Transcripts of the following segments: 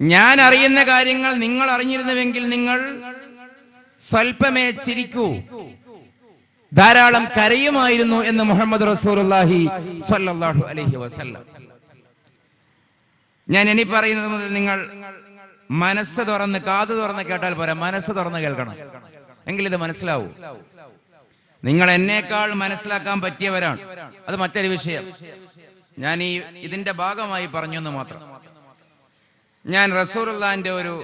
ഞാൻ അറിയുന്ന കാര്യങ്ങൾ നിങ്ങൾ അറിഞ്ഞിരുന്നുവെങ്കിൽ നിങ്ങൾ സ്വൽപ്പമേ ചിരിക്കൂ, ധാരാളം കരയുമായിരുന്നു എന്ന് മുഹമ്മദ് റസൂലുള്ളാഹി സ്വല്ലല്ലാഹു അലൈഹി വസല്ലം. ഞാൻ ഇനി പറയുന്നത് മുതൽ നിങ്ങൾ മനസ്സ് തുറന്ന്, കാത് തുറന്ന് കേട്ടാൽ പോരാ, മനസ്സ് തുറന്ന് കേൾക്കണം, എങ്കിലിത് മനസ്സിലാവൂ. നിങ്ങൾ എന്നേക്കാൾ മനസ്സിലാക്കാൻ പറ്റിയവരാണ്, അത് മറ്റൊരു വിഷയം. ഞാൻ ഇതിന്റെ ഭാഗമായി പറഞ്ഞു എന്ന് മാത്രം. ഞാൻ റസൂലുള്ളാഹിന്റെ ഒരു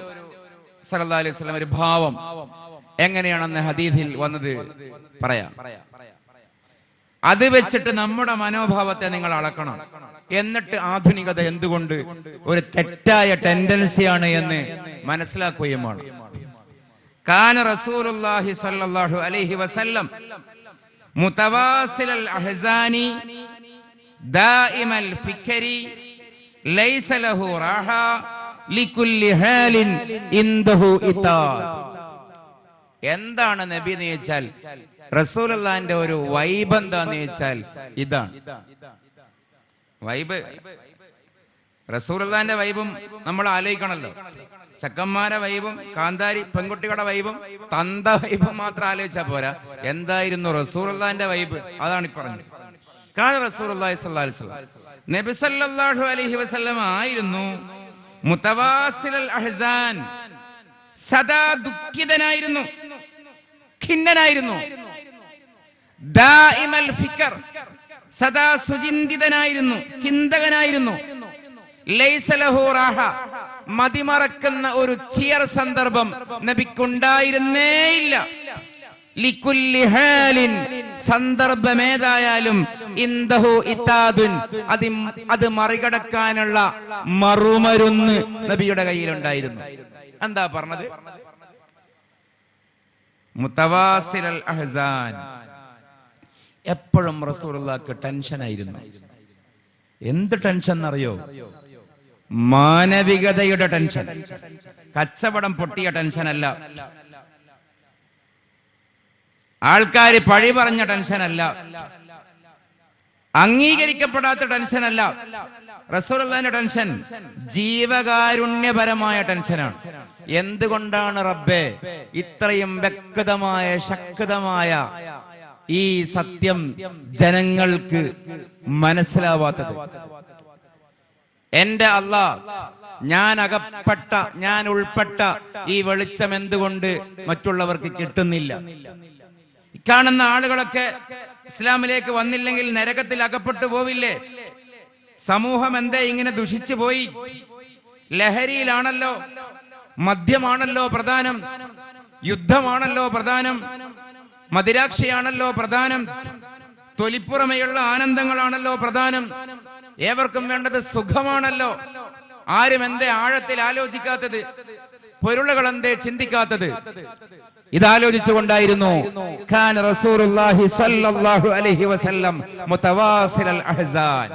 സല്ലല്ലാഹു അലൈഹി വസല്ലം ഒരു ഭാവം എങ്ങനെയാണെന്ന് ഹദീസിൽ വന്നത് പറയാം. അത് വെച്ചിട്ട് നമ്മുടെ മനോഭാവത്തെ നിങ്ങൾ അളക്കണം. എന്നിട്ട് ആധുനികത എന്തുകൊണ്ട് ഒരു തെറ്റായ ടെൻഡൻസിയാണ് എന്ന് മനസ്സിലാക്കുകയും വേണം. കാന റസൂലുള്ളാഹി സ്വല്ലല്ലാഹു അലൈഹി വസല്ലം മുതവാസിലൽ അഹ്സാനി ദായിമൽ ഫിക്രി ലൈസ ലഹു റാഹ ലികുല്ലി ഹാലിൻ ഇൻദഹു ഇതാദ്. എന്താണ് നബി എന്ന് ചോദിച്ചാൽ, റസൂലുള്ളാഹിന്റെ ഒരു വൈബ് എന്താന്ന് ചോദിച്ചാൽ ഇതാണ് വൈബ്. റസൂലുള്ളാഹിന്റെ വൈബും നമ്മൾ ആലോചിക്കണല്ലോ. ചക്കന്മാരെ വൈബും കാന്താരി പെൺകുട്ടികളുടെ വൈബും തന്ത വൈബും മാത്രം ആലോചിച്ചാൽ പോരാ, എന്തായിരുന്നു റസൂലുള്ളാഹിന്റെ വൈബ്? അതാണ് ഈ പറഞ്ഞത്. കാന റസൂലുള്ളാഹി സ്വല്ലല്ലാഹു അലൈഹി വസല്ലം, നബി സല്ലല്ലാഹു അലൈഹി വസല്ലം ആയിരുന്നു മുതവാസിലൽ അഹ്സാൻ, സദാ ദുഃഖിതനായിരുന്നു, ഖിന്നനായിരുന്നു. ദായിമൽ ഫിക്ർ, സദാ സുചിന്തിതനായിരുന്നു, ചിന്തകനായിരുന്നു. ലൈസ ലഹു റാഹ, മതിമറക്കുന്ന ഒരു ചിയർ സന്ദർഭം നബിക്കുണ്ടായിരുന്നേയില്ല. ലികുല്ലി ഹാലിൻ, സന്ദർഭമേതായാലും ഇൻദഹു ഇതാദുൻ, അത് മറികടക്കാനുള്ള മറുമരുന്ന് നബിയുടെ കയ്യിലുണ്ടായിരുന്നു. എന്താ പറഞ്ഞത്? മുതവാസിലൽ അഹ്സാൻ. എപ്പോഴും റസൂലുള്ളാഹിക്ക് ടെൻഷനായിരുന്നു. എന്ത് ടെൻഷൻ എന്നറിയോ? മാനവികതയുടെ ടെൻഷൻ. കച്ചവടം പൊട്ടിയ ടെൻഷനല്ല, ആൾക്കാര് പഴി പറഞ്ഞ ടെൻഷനല്ല, അംഗീകരിക്കപ്പെടാത്ത ടെൻഷനല്ല. റസൂലുള്ളാഹിന്റെ ടെൻഷൻ ജീവകാരുണ്യപരമായ ടെൻഷനാണ്. എന്തുകൊണ്ടാണ് റബ്ബേ ഇത്രയും വ്യക്തമായ ശക്തമായ ഈ സത്യം ജനങ്ങൾക്ക് മനസ്സിലാവാത്തത്? എന്റെ അല്ലാഹ്, ഞാൻ ഉൾപ്പെട്ട ഈ വെളിച്ചം എന്തുകൊണ്ട് മറ്റുള്ളവർക്ക് കിട്ടുന്നില്ല? കാണുന്ന ആളുകളൊക്കെ ഇസ്ലാമിലേക്ക് വന്നില്ലെങ്കിൽ നരകത്തിൽ അകപ്പെട്ടു പോവില്ലേ? സമൂഹം എന്തേ ഇങ്ങനെ ദുഷിച്ചു പോയി? ലഹരിയിലാണല്ലോ, മദ്യമാണല്ലോ പ്രധാനം, യുദ്ധമാണല്ലോ പ്രധാനം, മദിരാക്ഷിയാണല്ലോ പ്രധാനം, തൊലിപ്പുറമെയുള്ള ആനന്ദങ്ങളാണല്ലോ പ്രധാനം. ഏവർക്കും വേണ്ടത് സുഖമാണല്ലോ. ആരും എന്തേ ആഴത്തിൽ ആലോചിക്കാത്തത്? പൊരുളുകൾ എന്തേ ചിന്തിക്കാത്തത്? ഇതാലോചിച്ചുകൊണ്ടായിരുന്നു കാന റസൂലുള്ളാഹി സ്വല്ലല്ലാഹു അലൈഹി വസല്ലം മുതവാസിലൽ അഹ്സാൻ.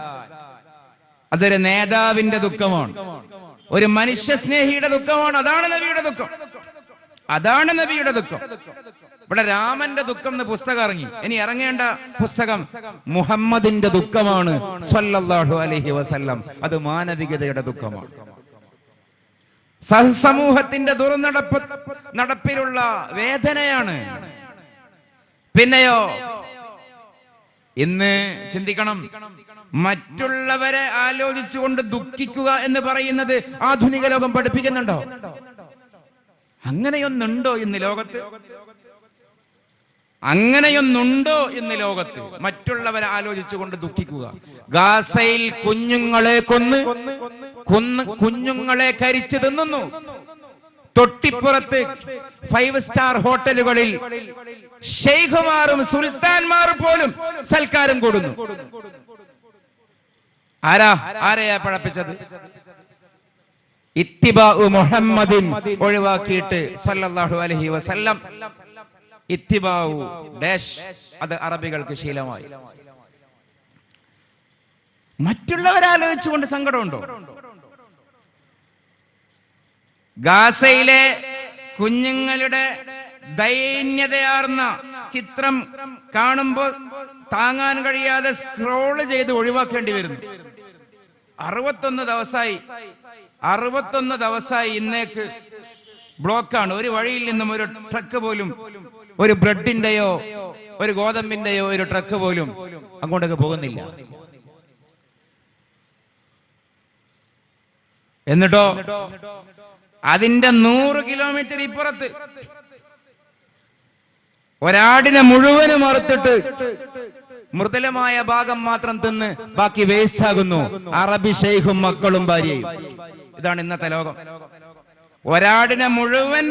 അതൊരു നേതാവിന്റെ ദുഃഖമാണ്, ഒരു മനുഷ്യ സ്നേഹിയുടെ ദുഃഖമാണ്. അതാണ് നബിയുടെ ദുഃഖം, അതാണ് നബിയുടെ ദുഃഖം. ഇവിടെ രാമന്റെ ദുഃഖം എന്ന് പുസ്തകം ഇറങ്ങി, ഇനി ഇറങ്ങേണ്ട പുസ്തകം മുഹമ്മദിന്റെ ദുഃഖമാണ് സ്വല്ലല്ലാഹു അലൈഹി വസല്ലം. അത് മാനവികതയുടെ ദുഃഖമാണ്, സഹസമൂഹത്തിന്റെ നടപ്പിലുള്ള വേദനയാണ്. പിന്നെയോ ഇന്ന് ചിന്തിക്കണം, മറ്റുള്ളവരെ ആലോചിച്ചുകൊണ്ട് ദുഃഖിക്കുക എന്ന് പറയുന്നത് ആധുനിക ലോകം പഠിപ്പിക്കുന്നുണ്ടോ? അങ്ങനെയൊന്നുണ്ടോ ഇന്ന് ലോകത്ത്? അങ്ങനെയൊന്നുണ്ടോ ഇന്ന് ലോകത്ത്? മറ്റുള്ളവരെ ആലോചിച്ചുകൊണ്ട് ദുഃഖിക്കുക. ഗാസയിൽ കുഞ്ഞുങ്ങളെ കൊന്ന് കുഞ്ഞുങ്ങളെ കരിച്ചു തിന്നുന്നു. തൊട്ടിപ്പുറത്ത് 5 സ്റ്റാർ ഹോട്ടലുകളിൽ ഷെയ്ഖുമാരും സുൽത്താൻമാരും പോലും സൽക്കാരം കൊടുന്നു. ആരെയാ പഴപ്പിച്ചത്? ഇത്തിബാഉ മുഹമ്മദിൻ ഒഴിവാക്കിയിട്ട് സല്ലല്ലാഹു അലൈഹി വസല്ലം ഇത്തിബാഉ ഡാഷ്, അത് അറബികൾക്ക് ശീലമായി. മറ്റുള്ളവരെ ആലോചിച്ചുകൊണ്ട് സങ്കടമുണ്ടോ? ഗാസയിലെ കുഞ്ഞുങ്ങളുടെ ദൈന്യതയാർന്ന ചിത്രം കാണുമ്പോൾ താങ്ങാൻ കഴിയാതെ സ്ക്രോൾ ചെയ്ത് ഒഴിവാക്കേണ്ടി വരുന്നു. 61 ദിവസമായി ഇന്നേക്ക് ബ്ലോക്കാണ്. ഒരു വഴിയിൽ നിന്നും ഒരു ട്രക്ക് പോലും, ഒരു ബ്രെഡിന്റെയോ ഒരു ഗോതമ്പിന്റെയോ ഒരു ട്രക്ക് പോലും അങ്ങോട്ടേക്ക് പോകുന്നില്ല. എന്നിട്ടോ അതിന്റെ 100 കിലോമീറ്റർ ഇപ്പുറത്ത് ഒരാടിനെ മുഴുവനും അറുത്തിട്ട് മൃദുലമായ ഭാഗം മാത്രം തിന്ന് ബാക്കി വേസ്റ്റ് ആകുന്നു അറബി ഷെയ്ഖും മക്കളും ഭാര്യയും. ഇതാണ് ഇന്നത്തെ ലോകം. ഒരാടിനെ മുഴുവൻ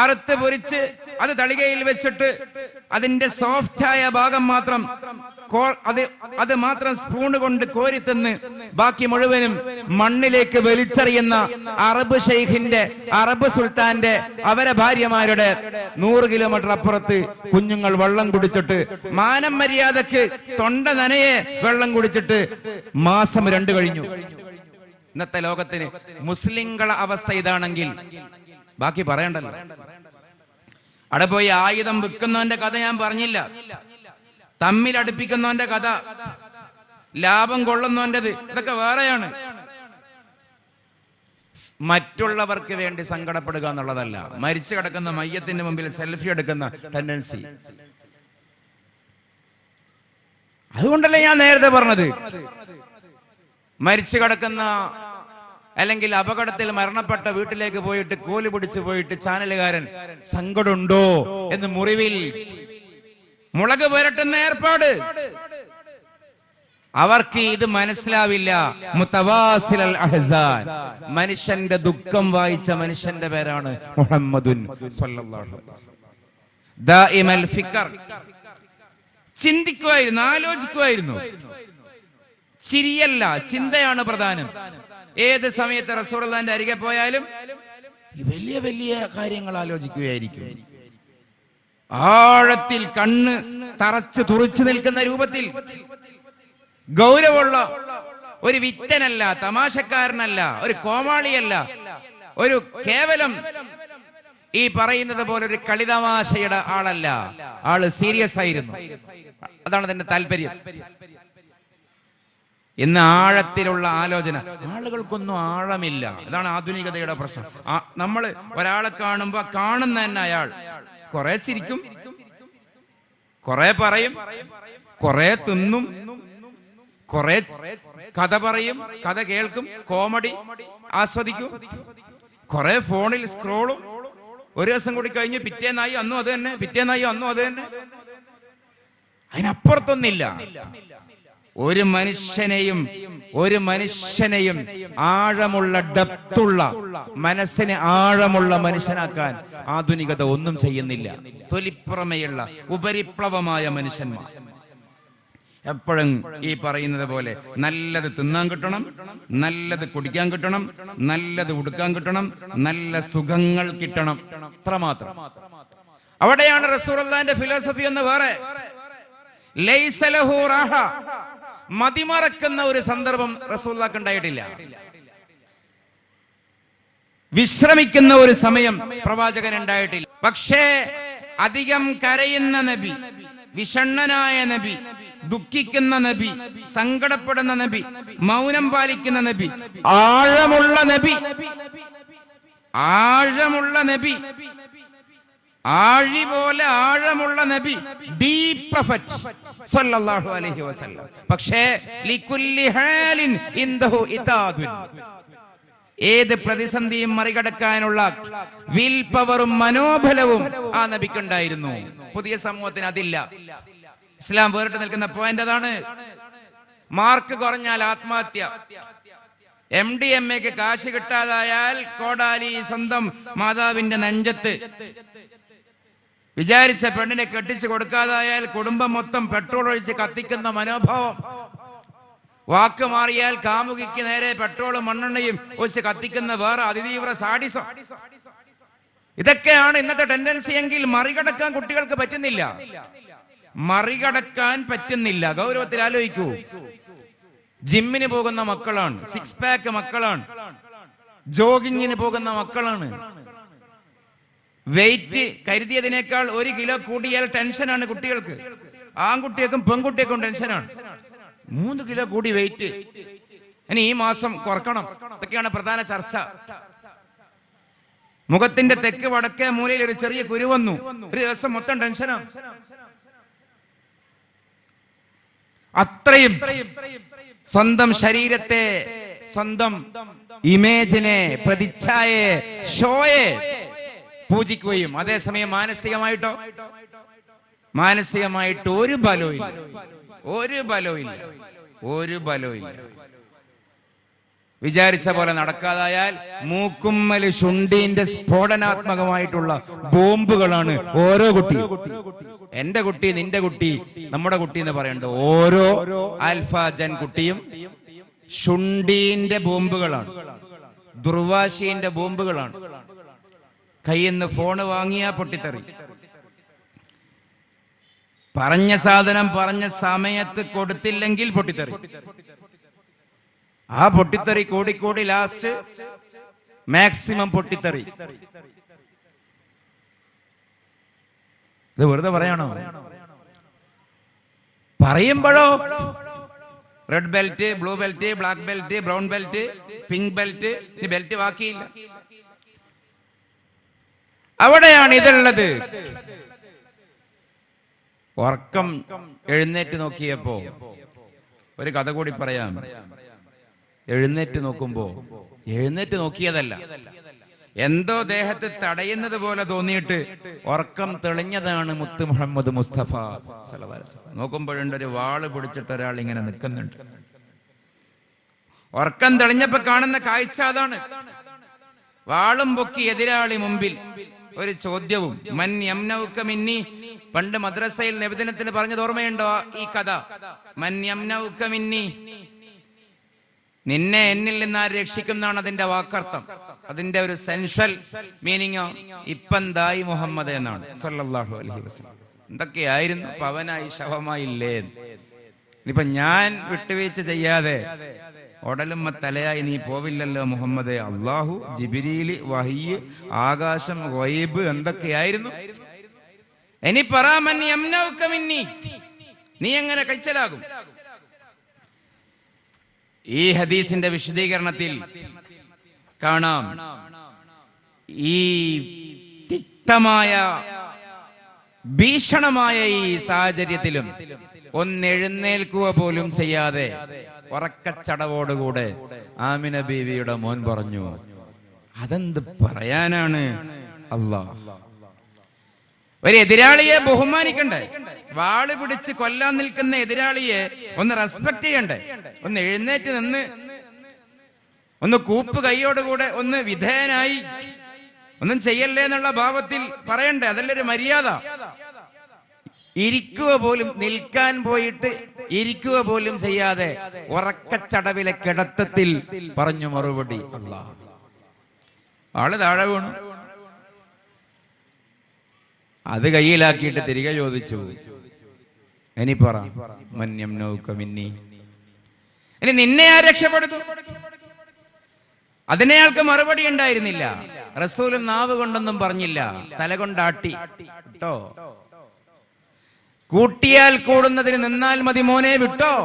അറുത്ത് പൊരിച്ച് അത് തളികയിൽ വെച്ചിട്ട് അതിന്റെ സോഫ്റ്റായ ഭാഗം മാത്രം അത് മാത്രം സ്പൂണ് കൊണ്ട് കോരി തിന്ന് ബാക്കി മുഴുവനും മണ്ണിലേക്ക് വലിച്ചെറിയുന്ന അറബ് ഷെയ്ഖിന്റെ, അറബ് സുൽത്താന്റെ, അവരെ ഭാര്യമാരുടെ 100 കിലോമീറ്റർ അപ്പുറത്ത് കുഞ്ഞുങ്ങൾ വെള്ളം കുടിച്ചിട്ട് മാനം മര്യാദക്ക് തൊണ്ട നനയെ വെള്ളം കുടിച്ചിട്ട് മാസം 2 കഴിഞ്ഞു. ഇന്നത്തെ ലോകത്തിന് മുസ്ലിങ്ങളെ അവസ്ഥ ഇതാണെങ്കിൽ ബാക്കി പറയണ്ടല്ലോ. അവിടെ പോയി ആയുധം വിൽക്കുന്നവന്റെ കഥ ഞാൻ പറഞ്ഞില്ല, തമ്മിൽ അടുപ്പിക്കുന്നവന്റെ കഥ, ലാഭം കൊള്ളുന്നവന്റേത്, ഇതൊക്കെ വേറെയാണ്. മറ്റുള്ളവർക്ക് വേണ്ടി സങ്കടപ്പെടുക എന്നുള്ളതല്ല. മരിച്ചു കിടക്കുന്ന മയ്യത്തിന്റെ മുമ്പിൽ സെൽഫി എടുക്കുന്ന ടെൻഡൻസി. അതുകൊണ്ടല്ലേ ഞാൻ നേരത്തെ പറഞ്ഞത്, മരിച്ചു കിടക്കുന്ന അല്ലെങ്കിൽ അപകടത്തിൽ മരണപ്പെട്ട വീട്ടിലേക്ക് പോയിട്ട് കോല് പിടിച്ചു പോയിട്ട് ചാനലുകാരൻ സങ്കടമുണ്ടോ എന്ന് മുറിവിൽ മുളക് പുരട്ടുന്ന ഏർപ്പാട്. അവർക്ക് ഇത് മനസ്സിലാവില്ല. മുതവാസിലൽ അഹ്സാൻ, മനുഷ്യന്റെ ദുഃഖം വായിച്ച മനുഷ്യന്റെ പേരാണ് മുഹമ്മദുൻ സ്വല്ലല്ലാഹു അലൈഹി വസല്ലം. ദാഇമൽ ഫിക്ർ, ചിന്തിക്കുമായിരുന്നു, ആലോചിക്കുമായിരുന്നു. ചിരിയല്ല, ചിന്തയാണ് പ്രധാനം. ഏത് സമയത്ത് റസൂലുള്ളാഹിന്റെ അരികെ പോയാലും വലിയ വലിയ കാര്യങ്ങൾ ആലോചിക്കുകയായിരിക്കും. ആഴത്തിൽ കണ്ണ് തറച്ച് തുറച്ചു നിൽക്കുന്ന രൂപത്തിൽ ഗൗരവമുള്ള ഒരു വിത്തനല്ല, തമാശക്കാരനല്ല, ഒരു കോമാളിയല്ല, ഒരു കേവലം ഈ പറയുന്നത് പോലെ ഒരു കളിതമാശയുടെ ആളല്ല. ആള് സീരിയസ് ആയിരുന്നു. അതാണ് അതിന്റെ താല്പര്യം. ഇന്ന് ആഴത്തിലുള്ള ആലോചന, ആളുകൾക്കൊന്നും ആഴമില്ല. ഇതാണ് ആധുനികതയുടെ പ്രശ്നം. നമ്മൾ ഒരാളെ കാണുമ്പോ കാണുന്ന തന്നെ അയാൾ കുറെ ചിരിക്കും, കുറെ പറയും, കുറെ തിന്നും, കുറെ കഥ പറയും, കഥ കേൾക്കും, കോമഡി ആസ്വദിക്കും, കുറെ ഫോണിൽ സ്ക്രോളും. ഒരു ദിവസം കൂടി കഴിഞ്ഞ് പിറ്റേന്നായി അന്നും അത് തന്നെ, പിറ്റേന്നായി അന്നും അത് തന്നെ. അതിനപ്പുറത്തൊന്നില്ല. ഒരു മനുഷ്യനെയും ആഴമുള്ള ഡെപ്തുള്ള മനസ്സിനെ ആഴമുള്ള മനുഷ്യനാക്കാൻ ആധുനികത ഒന്നും ചെയ്യുന്നില്ല. തൊലിപ്പുറമെയുള്ള ഉപരിപ്ലവമായ മനുഷ്യന്മാർ. എപ്പോഴും ഈ പറയുന്നത് പോലെ നല്ലത് തിന്നാൻ കിട്ടണം, നല്ലത് കുടിക്കാൻ കിട്ടണം, നല്ലത് ഉടുക്കാൻ കിട്ടണം, നല്ല സുഖങ്ങൾ കിട്ടണം, അത്രമാത്രം. അവിടെയാണ് റസൂലുള്ളാഹിന്റെ ഫിലോസഫി എന്ന് വേറെ. ലൈസ ലഹു റാഹ, മതിമറക്കുന്ന ഒരു സന്ദർഭം റസൂലുള്ളാഹിക്ക് ഉണ്ടായിട്ടില്ല. വിശ്രമിക്കുന്ന ഒരു സമയം പ്രവാചകൻ ഉണ്ടായിട്ടില്ല. പക്ഷേ അധികം കരയുന്ന നബി, വിഷണ്ണനായ നബി, ദുഃഖിക്കുന്ന നബി, സങ്കടപ്പെടുന്ന നബി, മൗനം പാലിക്കുന്ന നബി, ആഴമുള്ള നബി, ആഴി പോലെ ആഴമുള്ള നബി, ഡീപ് പ്രൊഫറ്റ് സല്ലല്ലാഹു അലൈഹി വസല്ലം. പക്ഷേ ലികുല്ലി ഹാലിൻ ഇൻദഹു ഇതാദുൻ, ഏത് പ്രതിസന്ധിയും മറികടക്കാനുള്ള വിൽ പവറും മനോബലവും ആ നബിക്കുണ്ടായിരുന്നു. പുതിയ സമൂഹത്തിന് അതില്ല. ഇസ്ലാം വേറിട്ട് നിൽക്കുന്ന പോയിന്റ് അതാണ്. മാർക്ക് കുറഞ്ഞാൽ ആത്മഹത്യ, MDMAക്ക് കാശ് കിട്ടാതായാൽ കോടാലി സ്വന്തം മാതാവിന്റെ നെഞ്ചത്ത്, വിചാരിച്ച പെണ്ണിനെ കെട്ടിച്ചു കൊടുക്കാതായാൽ കുടുംബം മൊത്തം പെട്രോൾ ഒഴിച്ച് കത്തിക്കുന്ന മനോഭാവം, വാക്ക് മാറിയാൽ കാമുകിക്ക് നേരെ പെട്രോളും മണ്ണെണ്ണയും ഒഴിച്ച് കത്തിക്കുന്ന വേറെ അതിതീവ്ര സാഡിസം. ഇതൊക്കെയാണ് ഇന്നത്തെ ടെൻഡൻസി എങ്കിൽ മറികടക്കാൻ കുട്ടികൾക്ക് പറ്റുന്നില്ല. ഗൗരവത്തിൽ ആലോചിക്കൂ. ജിമ്മിന് പോകുന്ന മക്കളാണ്, 6 പാക്ക് മക്കളാണ്, ജോഗിങ്ങിന് പോകുന്ന മക്കളാണ്. വെയിറ്റ് കരുതിയതിനേക്കാൾ 1 കിലോ കൂടിയാൽ ടെൻഷനാണ് കുട്ടികൾക്ക്. ആൺകുട്ടികൾക്കും പെൺകുട്ടികൾക്കും ടെൻഷനാണ്. 3 കിലോ കൂടി വെയിറ്റ്. ഇനി ഈ മാസം കുറക്കണം. ഇതൊക്കെയാണ് പ്രധാന ചർച്ച. മുഖത്തിന്റെ തെക്ക് വടക്കേ മൂലയിൽ ഒരു ചെറിയ കുരു വന്നു, ഒരു ദിവസം മൊത്തം ടെൻഷനാണ്. അത്രയും സ്വന്തം ശരീരത്തെ, സ്വന്തം ഇമേജിനെ, പ്രതിച്ഛായയെ, ഷോയെ പൂജിക്കുകയും അതേസമയം മാനസികമായിട്ട് ഒരു ബലവും ഇല്ല. വിചാരിച്ച പോലെ നടക്കാതായാൽ മൂക്കുമ്മല് ശുണ്ടീന്റെ സ്ഫോടനാത്മകമായിട്ടുള്ള ബോംബുകളാണ് ഓരോ കുട്ടിയും. എന്റെ കുട്ടി, നിന്റെ കുട്ടി, നമ്മുടെ കുട്ടി എന്ന് പറയേണ്ടത് ഓരോ ആൽഫ ജൻ കുട്ടിയും ശുണ്ടീന്റെ ബോംബുകളാണ്, ദുർവാശീന്റെ ബോംബുകളാണ്. കയ്യിൽ നിന്ന് ഫോണ് വാങ്ങിയാ പൊട്ടിത്തെറി. പറഞ്ഞ സാധനം പറഞ്ഞ സമയത്ത് കൊടുത്തില്ലെങ്കിൽ പൊട്ടിത്തെറി. ആ പൊട്ടിത്തെറി കൂടിക്കൂടി ലാസ്റ്റ് മാക്സിമം പൊട്ടിത്തെറി. ഇത് വെറുതെ പറയണോ? പറയുമ്പോഴോ red belt, blue belt, black belt, brown belt, pink belt, ഈ ബെൽറ്റ് ബാക്കിയില്ല. അവിടെയാണ് ഇതുള്ളത്. ഉറക്കം എഴുന്നേറ്റ് നോക്കിയപ്പോ ഒരു കഥ കൂടി പറയാം. എഴുന്നേറ്റ് നോക്കിയതല്ല, എന്തോ ദേഹത്ത് തടയുന്നത് പോലെ തോന്നിയിട്ട് ഉറക്കം തെളിഞ്ഞതാണ് മുത്ത് മുഹമ്മദ് മുസ്തഫ സല്ലല്ലാഹു അലൈഹി വസല്ലം. നോക്കുമ്പോഴുണ്ട് ഒരു വാള് പിടിച്ചിട്ട് ഒരാൾ ഇങ്ങനെ നിൽക്കുന്നുണ്ട്. ഉറക്കം തെളിഞ്ഞപ്പോ കാണുന്ന കാഴ്ച അതാണ്. വാളും പൊക്കി എതിരാളി മുമ്പിൽ. ഒരു ചോദ്യവും, മൻ യംനൗക മിന്നി. പണ്ട് മദ്രസയിൽ നബിദിനത്തിന് പറഞ്ഞത് ഓർമ്മയുണ്ടോ ഈ കഥ? മൻ യംനൗക മിന്നി, നിന്നെ എന്നിൽ നിന്ന് ആര് രക്ഷിക്കും എന്നാണ് അതിന്റെ വാക്കർത്ഥം. അതിന്റെ ഒരു സെൻഷ്വൽ മീനിങ്ങോ ഇപ്പന്തായി മുഹമ്മദ് എന്നാണ് സല്ലല്ലാഹു അലൈഹി വസല്ലം. എന്തൊക്കെയായിരുന്നു, പവനായി ശവമായില്ലേ. ഇനിയിപ്പൊ ഞാൻ വിട്ടുവീഴ്ച ചെയ്യാതെ ഉടലുമ്മ തലയായി നീ പോവില്ലല്ലോ മുഹമ്മദേ. അള്ളാഹു, ജിബ്രീല്, വഹയ്യ്, ആകാശം, ഗൈബ് എന്തൊക്കെയായിരുന്നു. ഇനി പറാമൻ യംനൗക മിന്നി, നീ എങ്ങനെ കൈച്ചലാകും? ഈ ഹദീസിന്റെ വിശദീകരണത്തിൽ കാണാം, ഈ തിക്തമായ ഭീഷണമായ ഈ സാഹചര്യത്തിലും ഒന്നെഴുന്നേൽക്കുക പോലും ചെയ്യാതെ ഉറക്കച്ചടവോടുകൂടെ ആമിന ബീവിയുടെ മോൻ പറഞ്ഞു. അതെന്ത് പറയാനാണ്? അല്ലാഹ്, ഒരു എതിരാളിയെ ബഹുമാനിക്കണ്ടേ? വാള് പിടിച്ച് കൊല്ലാൻ നിൽക്കുന്ന എതിരാളിയെ ഒന്ന് റെസ്പെക്ട് ചെയ്യണ്ടേ? ഒന്ന് എഴുന്നേറ്റ് നിന്ന് ഒന്ന് കൂപ്പ് കൈയോടുകൂടെ ഒന്ന് വിധേയനായി ഒന്നും ചെയ്യല്ലേ എന്നുള്ള ഭാവത്തിൽ പറയണ്ടേ? അതല്ലൊരു മര്യാദ. ഇരിക്കുക പോലും, നിൽക്കാൻ പോയിട്ട് ഇരിക്കുക പോലും ചെയ്യാതെ ഉറക്കച്ചടവിലെ കിടത്തത്തിൽ പറഞ്ഞു മറുപടി. അല്ലാഹ്, ആള് താഴെ വീണു. അത് കയ്യിലാക്കിയിട്ട് തിരികെ ചോദിച്ചു, ഇനി പറ, മൻ യംനൗക മിന്നി, ഇനി നിന്നെ ആ രക്ഷപ്പെടുത്തു? അതിനയാൾക്ക് മറുപടി ഉണ്ടായിരുന്നില്ല. റസൂലും നാവ് കൊണ്ടൊന്നും പറഞ്ഞില്ല, തല കൊണ്ടാട്ടി. കേട്ടോ, കൂട്ടിയാൽ കൂടുന്നതിന് നിന്നാൽ മതി മോനെ, വിട്ടോ.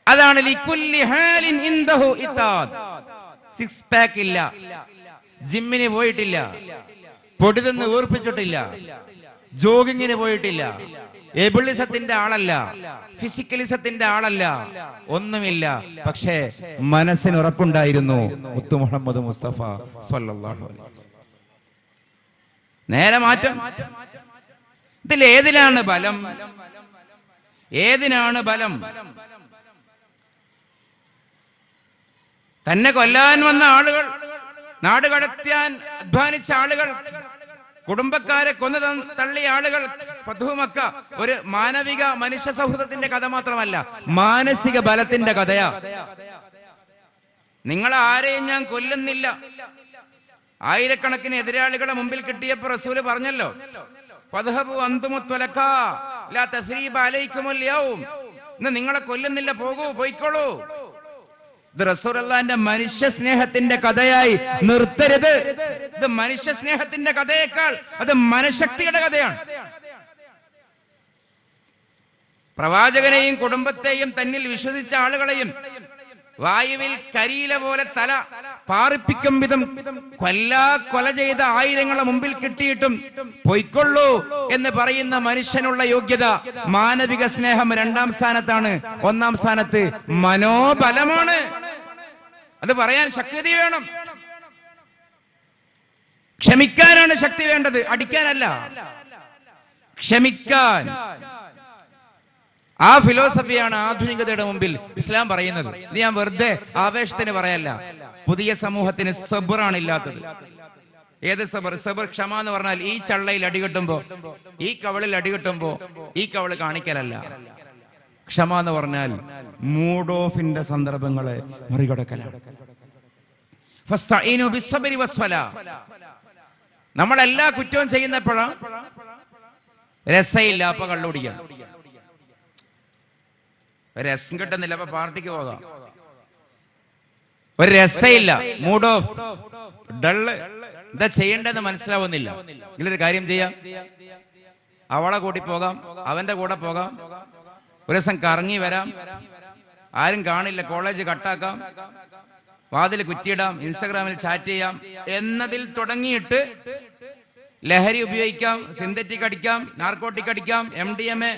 അതാണ് ലികുല്ലി ഹാലിൻ ഇൻദഹു ഇത്താദ്. സിക്സ് പാക്ക് ഇല്ല, ജിമ്മിന് പോയിട്ടില്ല, പൊടിതെന്ന് വീർപ്പിച്ചിട്ടില്ല, ജോഗിങ്ങിന് പോയിട്ടില്ല, എബിളിസത്തിന്റെ ആളല്ല, ഫിസിക്കലിസത്തിന്റെ ആളല്ല, ഒന്നുമില്ല. പക്ഷേ മനസ്സിന് ഉറപ്പുണ്ടായിരുന്നു മുത്തു മുഹമ്മദ് മുസ്തഫ സ്വല്ലല്ലാഹു അലൈഹി വസല്ലം. നേരെ മാറ്റം. ഇതിൽ ഏതിനാണ് ബലം? ഏതിനാണ് ബലം? തന്നെ കൊല്ലാൻ വന്ന ആളുകൾ, നാട് കടത്താൻ അധ്വാനിച്ച ആളുകൾ, കുടുംബക്കാരെ കൊന്നു തള്ളിയ ആളുകൾ. ഫത്ഹു മക്ക ഒരു മാനവിക മനുഷ്യ സൗഹൃദത്തിന്റെ കഥ മാത്രമല്ല, മാനസിക ബലത്തിന്റെ കഥയാ. നിങ്ങളെ ആരെയും ഞാൻ കൊല്ലുന്നില്ല. ആയിരക്കണക്കിന് എതിരാളികളെ മുമ്പിൽ കിട്ടിയപ്പോൾ റസൂല് പറഞ്ഞല്ലോ, ഫദ്ഹബു അൻതുമുത് തുലക്കാ ലാ തസ്രീബ അലൈക്കുമുൽ യൗം. ഇന്ന് നിങ്ങളെ കൊല്ലുന്നില്ല, പോകൂ, പോയിക്കോളൂ. ഇത് റസൂലുള്ളാഹിന്റെ മനുഷ്യ സ്നേഹത്തിന്റെ കഥയായി നിർത്തരുത്. ഇത് മനുഷ്യ സ്നേഹത്തിന്റെ കഥയേക്കാൾ അത് മനഃശക്തിയുടെ കഥയാണ്. പ്രവാചകനെയും കുടുംബത്തെയും തന്നിൽ വിശ്വസിച്ച ആളുകളെയും വായുവിൽ കരിയില പോലെ തല പാറിപ്പിക്കും വിധം കൊല ചെയ്ത ആയിരങ്ങളെ മുമ്പിൽ കിട്ടിയിട്ടും പൊയ്ക്കൊള്ളൂ എന്ന് പറയുന്ന മനുഷ്യനുള്ള യോഗ്യത, മാനവിക സ്നേഹം 2ാം സ്ഥാനത്താണ്. 1ാം സ്ഥാനത്ത് മനോബലമാണ്. അത് പറയാൻ ശക്തി വേണം. ക്ഷമിക്കാനാണ് ശക്തി വേണ്ടത്, അടിക്കാനല്ല. ക്ഷമിക്കാൻ. ആ ഫിലോസഫിയാണ് ആധുനികതയുടെ മുമ്പിൽ ഇസ്ലാം പറയുന്നത്. ഇത് ഞാൻ വെറുതെ ആവേശത്തിന് പറയല്ല. പുതിയ സമൂഹത്തിന് സബറാണ് ഇല്ലാത്തത്. ഏത് സബർ? സബർ ക്ഷമ എന്ന് പറഞ്ഞാൽ ഈ ചള്ളയിൽ അടികിട്ടുമ്പോ, ഈ കവളിൽ അടികിട്ടുമ്പോ ഈ കവള് കാണിക്കലല്ല. ക്ഷമ എന്ന് പറഞ്ഞാൽ മൂഡ് ഓഫിന്റെ സന്ദർഭങ്ങളെ മറികടക്കലാണ്. ഫസ്തഈനു ബിസ്സബ്രി വസ്സലാ. നമ്മളെല്ലാ കുറ്റവും ചെയ്യുന്നപ്പോഴാ രസയില്ല, അപ്പൊ കള്ളുപിടിക്കാം. രസം കിട്ടുന്നില്ല, അപ്പൊ പാർട്ടിക്ക് പോകാം. ഒരു രസയില്ല, മൂഡ് ഓഫ്, ഡള്ള്. എന്താ ചെയ്യേണ്ടതെന്ന് മനസ്സിലാവുന്നില്ല. ഇതിലൊരു കാര്യം ചെയ്യാം, അവളെ കൂട്ടി പോകാം, അവന്റെ കൂടെ പോകാം, ഒരു ദിവസം കറങ്ങി വരാം, ആരും കാണില്ല, കോളേജ് കട്ടാക്കാം, വാതിൽ കുറ്റിയിടാം, ഇൻസ്റ്റാഗ്രാമിൽ ചാറ്റ് ചെയ്യാം എന്നതിൽ തുടങ്ങിയിട്ട് ലഹരി ഉപയോഗിക്കാം, സിന്തറ്റിക് അടിക്കാം, നാർക്കോട്ടിക് അടിക്കാം, MDMA,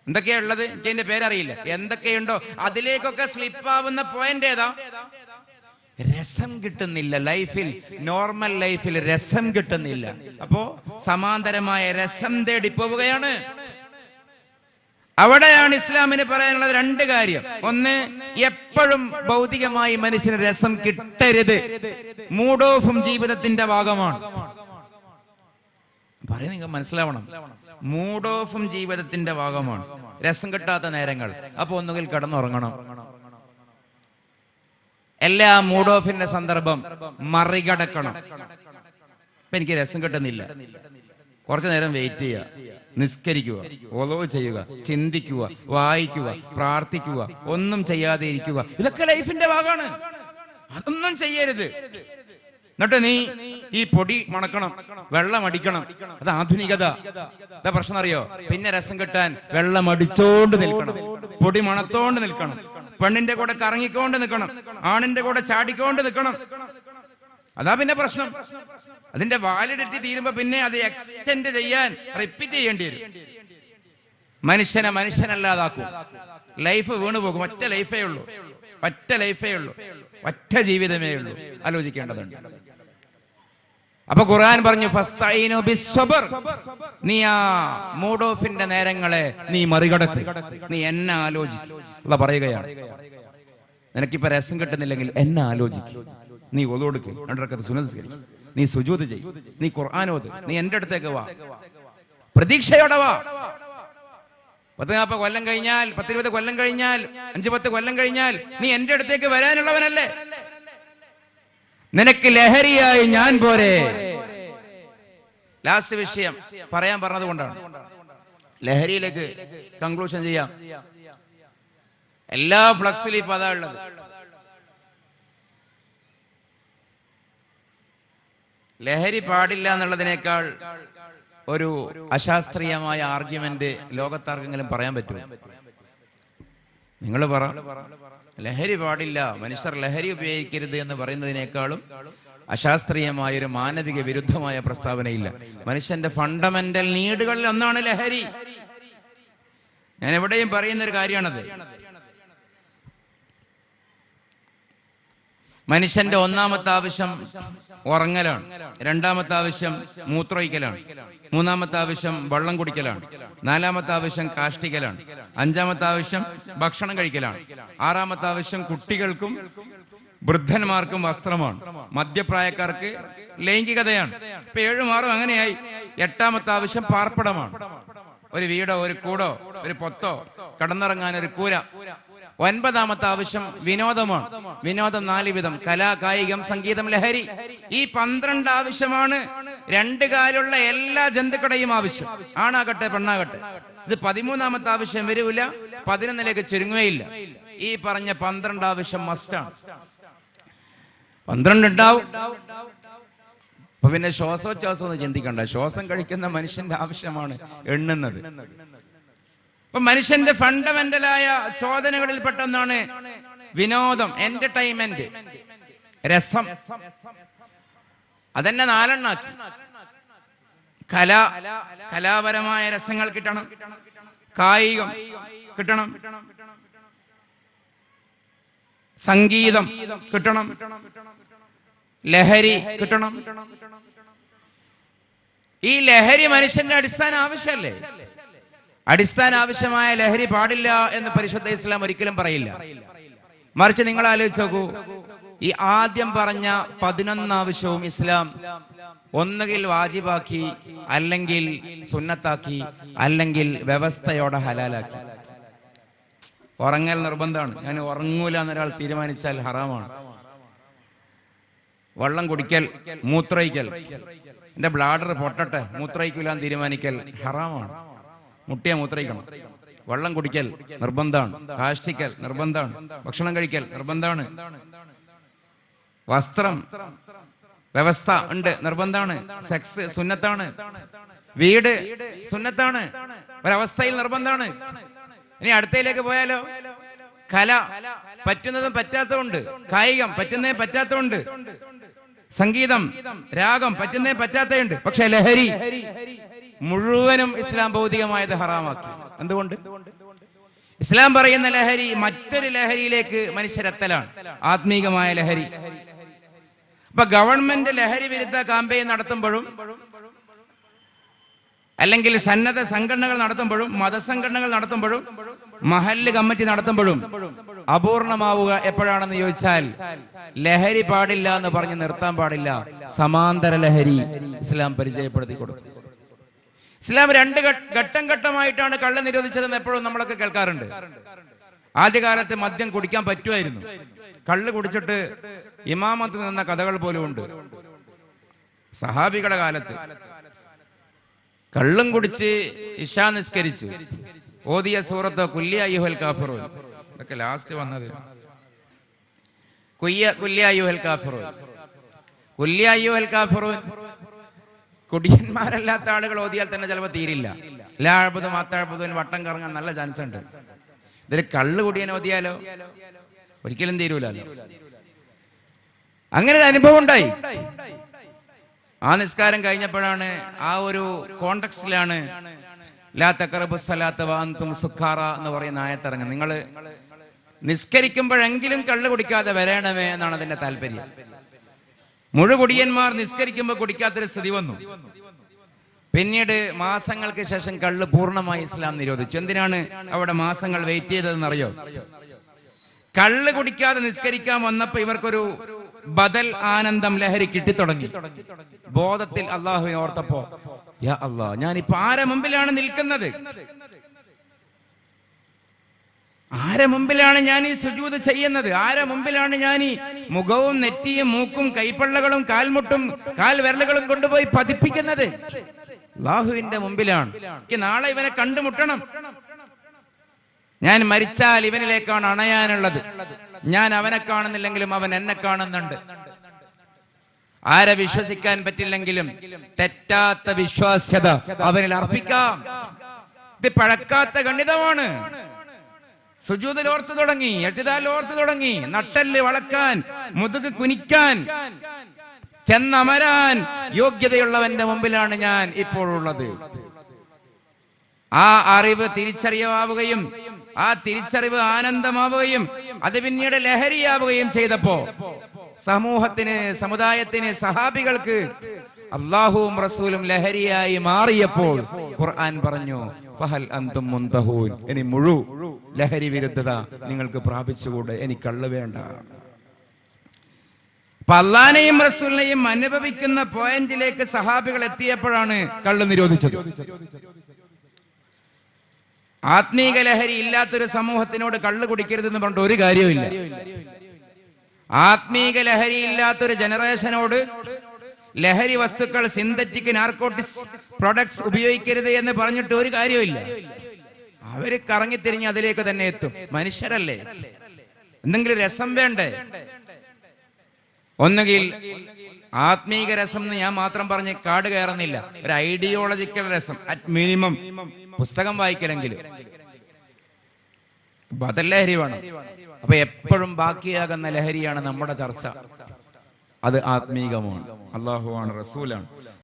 എന്തൊക്കെയാ ഉള്ളത്, എനിക്ക് അതിന്റെ പേരറിയില്ല, എന്തൊക്കെയുണ്ടോ അതിലേക്കൊക്കെ സ്ലിപ്പ് ആവുന്ന പോയിന്റ് ഏതാ? രസം കിട്ടുന്നില്ല ലൈഫിൽ. നോർമൽ ലൈഫിൽ രസം കിട്ടുന്നില്ല. അപ്പോ സമാന്തരമായ രസം തേടി പോവുകയാണ്. അവിടെയാണ് ഇസ്ലാമിന് പറയാനുള്ളത് 2 കാര്യം. ഒന്ന്, എപ്പോഴും ഭൗതികമായി മനുഷ്യന് രസം കിട്ടരുത്. മൂഡ് ഓഫും ജീവിതത്തിന്റെ ഭാഗമാണ്. പറയാൻ നിങ്ങൾ മനസ്സിലാവണം. മൂഡ് ഓഫും ജീവിതത്തിന്റെ ഭാഗമാണ്. രസം കിട്ടാത്ത നേരങ്ങൾ, അപ്പൊ ഒന്നുകിൽ കിടന്നുറങ്ങണം. എല്ലാ മൂഡ് ഓഫിന്റെ സന്ദർഭം മറികടക്കണം. ഇപ്പൊ എനിക്ക് രസം കിട്ടുന്നില്ല, കുറച്ചു നേരം വെയിറ്റ് ചെയ്യുക, നിസ്കരിക്കുക, ഓലോ ചെയ്യുക, ചിന്തിക്കുക, വായിക്കുക, പ്രാർത്ഥിക്കുക, ഒന്നും ചെയ്യാതെ ഇരിക്കുക. ഇതൊക്കെ ലൈഫിന്റെ ഭാഗമാണ്. അതൊന്നും ചെയ്യരുത്. എന്നിട്ട് നീ ഈ പൊടി മണക്കണം, വെള്ളം അടിക്കണം. അത് ആധുനികത. എന്താ പ്രശ്നം അറിയോ? പിന്നെ രസം കിട്ടാൻ വെള്ളം അടിച്ചോണ്ട് നിൽക്കണം, പൊടി മണത്തോണ്ട് നിൽക്കണം, പെണ്ണിന്റെ കൂടെ കറങ്ങിക്കൊണ്ട് നിൽക്കണം, ആണിന്റെ കൂടെ ചാടിക്കൊണ്ട് നിൽക്കണം. അതാ പിന്നെ പ്രശ്നം. അതിന്റെ വാലിഡിറ്റി തീരുമ്പോ പിന്നെ അത് എക്സ്റ്റെൻഡ് ചെയ്യാൻ റിപ്പീറ്റ് ചെയ്യേണ്ടി വരും. മനുഷ്യനെ മനുഷ്യനല്ലാതാക്കും. ലൈഫ് വീണു പോകും. ഒറ്റ ലൈഫേ ഉള്ളൂ, ഒറ്റ ലൈഫേ ഉള്ളൂ, ഒറ്റ ജീവിതമേ ഉള്ളൂ. ആലോചിക്കേണ്ടതുണ്ട്. അപ്പൊ ഖുർആൻ പറഞ്ഞു, ഫസ്തഈനു ബിസ്സബ്ർ. നീ ആ മൂഡ് ഓഫിന്റെ നേരങ്ങളെ നീ മറികടക്ക്, നീ എന്നെ ആലോചിക്കും. അല്ലാഹ് പറയുകയാണ്, നിനക്കിപ്പോ രസം കിട്ടുന്നില്ലെങ്കിൽ എന്നെ ആലോചിക്കും. നീ ഒളു കൊടുക്ക്, 2 റക്അത്ത് സുന്നത്ത് നിസ്കരിക്ക്, നീ സുജൂദ് ചെയ്യ്, നീ ഖുർആൻ ഓത്, നീ എന്റെ അടുത്തേക്ക് വാ, പ്രതീക്ഷയോടെ വാ. 10-40 കൊല്ലം കഴിഞ്ഞാൽ, 10-20 കൊല്ലം കഴിഞ്ഞാൽ, 5-10 കൊല്ലം കഴിഞ്ഞാൽ നീ എന്റെ അടുത്തേക്ക് വരാനുള്ളവനല്ലേ? നിനക്ക് ലഹരിയായി ഞാൻ പോരെ. ലാസ്റ്റ് വിഷയം പറയാൻ പറഞ്ഞത് കൊണ്ടാണ് ലഹരിയിലേക്ക് കൺക്ലൂഷൻ ചെയ്യാം. എല്ലാ ഫ്ലക്സിലും ഇപ്പൊ അതാ ഉള്ളത്. ലഹരി പാടില്ല എന്നുള്ളതിനേക്കാൾ ഒരു അശാസ്ത്രീയമായ ആർഗ്യുമെന്റ് ലോകത്താർക്കെങ്കിലും പറയാൻ പറ്റുമോ? നിങ്ങൾ പറ. ലഹരി പാടില്ല, മനുഷ്യർ ലഹരി ഉപയോഗിക്കരുത് എന്ന് പറയുന്നതിനേക്കാളും അശാസ്ത്രീയമായ ഒരു മാനവിക വിരുദ്ധമായ പ്രസ്താവനയില്ല. മനുഷ്യന്റെ ഫണ്ടമെന്റൽ നീഡുകളിൽ ഒന്നാണ് ലഹരി. ഞാൻ എവിടെയും പറയുന്ന ഒരു കാര്യമാണത്. മനുഷ്യന്റെ 1ാമത്തെ ആവശ്യം ഉറങ്ങലാണ്, 2ാമത്തെ ആവശ്യം മൂത്രമൊഴിക്കലാണ്, 3ാമത്തെ ആവശ്യം വെള്ളം കുടിക്കലാണ്, 4ാമത്തെ ആവശ്യം കാഷ്ടിക്കലാണ്, 5ാമത്തെ ആവശ്യം ഭക്ഷണം കഴിക്കലാണ്, 6ാമത്തെ ആവശ്യം കുട്ടികൾക്കും വൃദ്ധന്മാർക്കും വസ്ത്രമാണ്, മധ്യപ്രായക്കാർക്ക് ലൈംഗികതയാണ്. ഇപ്പൊ 7ഉം 6ഉം അങ്ങനെയായി. 8ാമത്തെ ആവശ്യം പാർപ്പിടമാണ്, ഒരു വീടോ ഒരു കൂടോ ഒരു പൊത്തോ, കടന്നിറങ്ങാൻ ഒരു കൂര. 9ാമത്തെ ആവശ്യം വിനോദമാണ്. വിനോദം 4 വിധം: കല, കായികം, സംഗീതം, ലഹരി. ഈ 12 ആവശ്യമാണ് 2 കാലുള്ള എല്ലാ ജന്തുക്കളുടെയും ആവശ്യം, ആണാകട്ടെ പെണ്ണാകട്ടെ. ഇത് 13ാമത്തെ ആവശ്യം വരൂല, 11ലേക്ക് ചുരുങ്ങുകയില്ല. ഈ പറഞ്ഞ 12 ആവശ്യം മസ്റ്റാണ്. 12 ഉണ്ടാവും. അപ്പൊ പിന്നെ ശ്വാസോച്ഛ്വാസം ഒന്ന് ചിന്തിക്കണ്ട. ശ്വാസം കഴിക്കുന്ന മനുഷ്യന്റെ ആവശ്യമാണ് എണ്ണുന്നത്. അപ്പൊ മനുഷ്യന്റെ ഫണ്ടമെന്റലായ ചോദനകളിൽ പെട്ടെന്നാണ് വിനോദം, എന്റർടൈൻമെന്റ്, രസം, അതന്നെ 4 എണ്ണാക്കി. കലാപരമായ രസങ്ങൾ കിട്ടണം, കായികം കിട്ടണം, സംഗീതം കിട്ടണം, ലഹരി കിട്ടണം. ഈ ലഹരി മനുഷ്യന്റെ അടിസ്ഥാന ആവശ്യമല്ലേ? അടിസ്ഥാന ആവശ്യമായ ലഹരി പാടില്ല എന്ന് പരിശുദ്ധ ഇസ്ലാം ഒരിക്കലും പറയില്ല. മറിച്ച് നിങ്ങൾ ആലോചിച്ച് നോക്കൂ, ഈ ആദ്യം പറഞ്ഞ 11 ആവശ്യവും ഇസ്ലാം ഒന്നുകിൽ വാജിബാക്കി, അല്ലെങ്കിൽ സുന്നത്താക്കി, അല്ലെങ്കിൽ വ്യവസ്ഥയോടെ ഹലാലാക്കി. ഉറങ്ങൽ നിർബന്ധമാണ്. ഞാൻ ഉറങ്ങൂല എന്നൊരാൾ തീരുമാനിച്ചാൽ ഹറാമാണ്. വെള്ളം കുടിക്കൽ, മൂത്രയിക്കൽ, എന്റെ ബ്ലാഡർ പൊട്ടട്ടെ മൂത്രയിക്കൂല എന്ന് തീരുമാനിക്കൽ ഹറാമാണ്. മുട്ടിയെ മൂത്രയിക്കണം. വെള്ളം കുടിക്കൽ നിർബന്ധമാണ്, കാഷ്ടിക്കൽ നിർബന്ധമാണ്, ഭക്ഷണം കഴിക്കൽ നിർബന്ധമാണ്, വസ്ത്രം വ്യവസ്ഥ ഉണ്ട് നിർബന്ധമാണ്, സെക്സ് സുന്നത്താണ്, വീട് സുന്നത്താണ്, ഒരവസ്ഥയിൽ നിർബന്ധമാണ്. ഇനി അടുത്തയിലേക്ക് പോയാലോ, കല പറ്റുന്നതും പറ്റാത്തതുണ്ട്, കായികം പറ്റുന്നേ പറ്റാത്തതുണ്ട്, സംഗീതം രാഗം പറ്റുന്നേ പറ്റാത്തതുണ്ട്. പക്ഷെ ലഹരി മുഴുവനും ഇസ്ലാം ഭൗതികമായത് ഹറാമാക്കി. എന്തുകൊണ്ട്? ഇസ്ലാം പറയുന്ന ലഹരി മറ്റൊരു ലഹരിയിലേക്ക് മനുഷ്യരെത്തലാണ്, ആത്മീകമായ ലഹരി. അപ്പൊ ഗവൺമെന്റ് ലഹരി വിരുദ്ധ കാമ്പയിൻ നടത്തുമ്പോഴും, അല്ലെങ്കിൽ സന്നദ്ധ സംഘടനകൾ നടത്തുമ്പോഴും, മതസംഘടനകൾ നടത്തുമ്പോഴും, മഹല്ല് കമ്മിറ്റി നടത്തുമ്പോഴും അപൂർണമാവുക എപ്പോഴാണെന്ന് ചോദിച്ചാൽ, ലഹരി പാടില്ല എന്ന് പറഞ്ഞ് നിർത്താൻ പാടില്ല, സമാന്തര ലഹരി ഇസ്ലാം പരിചയപ്പെടുത്തി കൊടുത്തു. ഇസ്ലാം 2 ഘട്ടം ഘട്ടമായിട്ടാണ് കള്ള് നിരോധിച്ചതെന്ന് എപ്പോഴും നമ്മളൊക്കെ കേൾക്കാറുണ്ട്. ആദ്യകാലത്ത് മദ്യം കുടിക്കാൻ പറ്റുമായിരുന്നു. കള്ള് കുടിച്ചിട്ട് ഇമാമത്ത് നിന്ന കഥകൾ പോലും ഉണ്ട്. സഹാബികളുടെ കാലത്ത് കള്ളും കുടിച്ച് ഇശാ നിസ്കരിച്ചു, ഓതിയ സൂറത്ത് കുല്യ അയ്യുഹൽ കാഫിറൂൻ, ഇതൊക്കെ ലാസ്റ്റ് വന്നത്. കുല്യ അയ്യുഹൽ കാഫിറൂൻ, കുല്യ അയ്യുഹൽ കാഫിറൂൻ കുടിയന്മാരല്ലാത്ത ആളുകൾ ഓതിയാൽ തന്നെ ചിലപ്പോൾ തീരില്ല. ലാഅബ്ദു മാതഅബ്ദുൻ വട്ടം കറങ്ങാൻ നല്ല ചാൻസ് ഉണ്ട്. ഇതിൽ കള്ള് കുടിയൻ ഓതിയാലോ ഒരിക്കലും തീരൂലല്ലോ. അങ്ങനെ ഒരു അനുഭവം ഉണ്ടായി. ആ നിസ്കാരം കഴിഞ്ഞപ്പോഴാണ്, ആ ഒരു കോണ്ടക്സ്റ്റിലാണ് ലാ തഖറബുസ് സലാത്ത വഅൻതും സുക്കാറ എന്ന് പറയുന്ന ആയത്തിറങ്ങി. നിങ്ങൾ നിസ്കരിക്കുമ്പോഴെങ്കിലും കള്ള് കുടിക്കാതെ വരണമേ എന്നാണ് അതിന്റെ താല്പര്യം. മുഴുകുടിയന്മാർ നിസ്കരിക്കുമ്പോൾ കുടിക്കാത്തൊരു സ്ഥിതി വന്നു. പിന്നീട് മാസങ്ങൾക്ക് ശേഷം കള്ള് പൂർണ്ണമായി ഇസ്ലാം നിരോധിച്ചു. എന്തിനാണ് അവിടെ മാസങ്ങൾ വെയിറ്റ് ചെയ്തതെന്നറിയോ? കള്ള് കുടിക്കാതെ നിസ്കരിക്കാൻ വന്നപ്പോ ഇവർക്കൊരു ബദൽ ആനന്ദം, ലഹരി കിട്ടിത്തുടങ്ങി. ബോധത്തിൽ അള്ളാഹുവിനെ ഓർത്തപ്പോ, യാ അല്ലാഹ്, ഞാനിപ്പോ ആരെ മുമ്പിലാണ് നിൽക്കുന്നത്? ആരെ മുമ്പിലാണ് ഞാൻ ഈ സുജൂദ് ചെയ്യുന്നത്? ആരെ മുമ്പിലാണ് ഞാൻ ഈ മുഖവും നെറ്റിയും മൂക്കും കൈപ്പള്ളകളും കാൽമുട്ടും കാൽവിരലുകളും കൊണ്ടുപോയി പതിപ്പിക്കുന്നത്? അല്ലാഹുവിന്റെ മുമ്പിലാണ്. എനിക്ക് നാളെ ഇവനെ കണ്ടുമുട്ടണം. ഞാൻ മരിച്ചാൽ ഇവനിലേക്കാണ് അണയാനുള്ളത്. ഞാൻ അവനെ കാണുന്നില്ലെങ്കിലും അവൻ എന്നെ കാണുന്നുണ്ട്. ആരെ വിശ്വസിക്കാൻ പറ്റില്ലെങ്കിലും തെറ്റാത്ത വിശ്വാസ്യത അവനിൽ അർപ്പിക്കാം. ഇത് പഴക്കാത്ത ഗണിതമാണ്. സുജൂദിൽ ഓർത്തു തുടങ്ങി, എഴുതാൽ ഓർത്തു തുടങ്ങി, നട്ടല് വളക്കാൻ, മുതുക് കുനിക്കാൻ, ചെന്നമരാൻ യോഗ്യതയുള്ളവന്റെ മുമ്പിലാണ് ഞാൻ ഇപ്പോഴുള്ളത്. ആ അറിവ് തിരിച്ചറിയാവുകയും ആ തിരിച്ചറിവ് ആനന്ദമാവുകയും അത് പിന്നീട് ലഹരിയാവുകയും ചെയ്തപ്പോ സമൂഹത്തിന്, സമുദായത്തിന്, സഹാബികൾക്ക് അല്ലാഹുവും റസൂലും ലഹരിയായി മാറിയപ്പോൾ ഖുർആൻ പറഞ്ഞു, ഫഹൽ അൻതും മുൻതഹൂൻ, ഇനി മുഴു ലഹരി വിരുദ്ധത നിങ്ങൾക്ക് പ്രാപിച്ചുകൂടെ, എനിക്ക് കള്ള് വേണ്ട. അപ്പൊ അല്ലാഹനെയും റസൂലിനെയും അനുഭവിക്കുന്ന പോയിന്റിലേക്ക് സഹാബികൾ എത്തിയപ്പോഴാണ് കള്ള് നിരോധിച്ചത്. ആത്മീക ലഹരി ഇല്ലാത്തൊരു സമൂഹത്തിനോട് കള്ള് കുടിക്കരുതെന്ന് പറഞ്ഞിട്ട് ഒരു കാര്യവുമില്ല. ആത്മീക ലഹരി ഇല്ലാത്തൊരു ജനറേഷനോട് ലഹരി വസ്തുക്കൾ, സിന്തറ്റിക് നാർക്കോട്ടിക്സ് പ്രൊഡക്ട്സ് ഉപയോഗിക്കരുത് എന്ന് പറഞ്ഞിട്ട് ഒരു കാര്യവുമില്ല. അവര് കറങ്ങിത്തിരിഞ്ഞ് അതിലേക്ക് തന്നെ എത്തും. മനുഷ്യരല്ലേ, എന്തെങ്കിലും രസം വേണ്ടേ? ഒന്നുകിൽ ആത്മീക രസം എന്ന് ഞാൻ മാത്രം പറഞ്ഞ് കാട് കയറുന്നില്ല, ഒരു ഐഡിയോളജിക്കൽ രസം, അറ്റ് മിനിമം പുസ്തകം വായിക്കലെങ്കിലും. ബദൽ ലഹരി വേണം. അപ്പൊ എപ്പോഴും ബാക്കിയാകുന്ന ലഹരിയാണ് നമ്മുടെ ചർച്ച. അത് ആത്മീകമാണ്, അള്ളാഹുവാണ്, റസൂലാണ്.